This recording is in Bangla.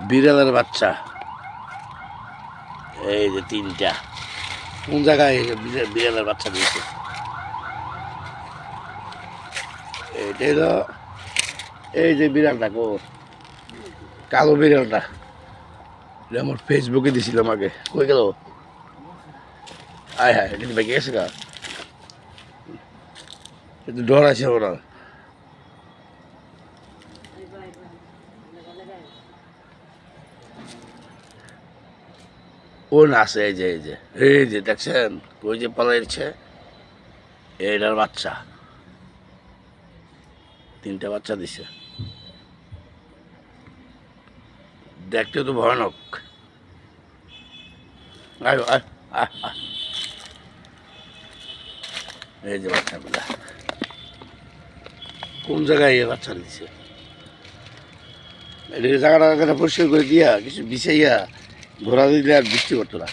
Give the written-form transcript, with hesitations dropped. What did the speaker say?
বিড়ালের বাচ্চা এই যে তিনটা কোন জায়গায় বিড়ালের বাচ্চা দিয়েছে এইটা হলো এই যে বিড়ালটা গো কালো বিড়ালটা এটা আমার ফেসবুকে দিছিল আমাকে কই গেল আয় হায় কিন্তু বেঁকে গেছে গা একটু ডর আছে ওরা ও না আছে এই যে দেখছেন ওই যে পালাইছে এইটার বাচ্চা তিনটা বাচ্চা দিছে দেখতে তো ভয়ানক আয় আয় আয় আয়। এই যে বাচ্চাগুলা কোন জায়গায় এ বাচ্চা দিচ্ছে এটাকে জায়গাটা পরিষ্কার করে দিয়া কিছু বিছাইয়া ঘোরা দিলে আর বৃষ্টি করতো না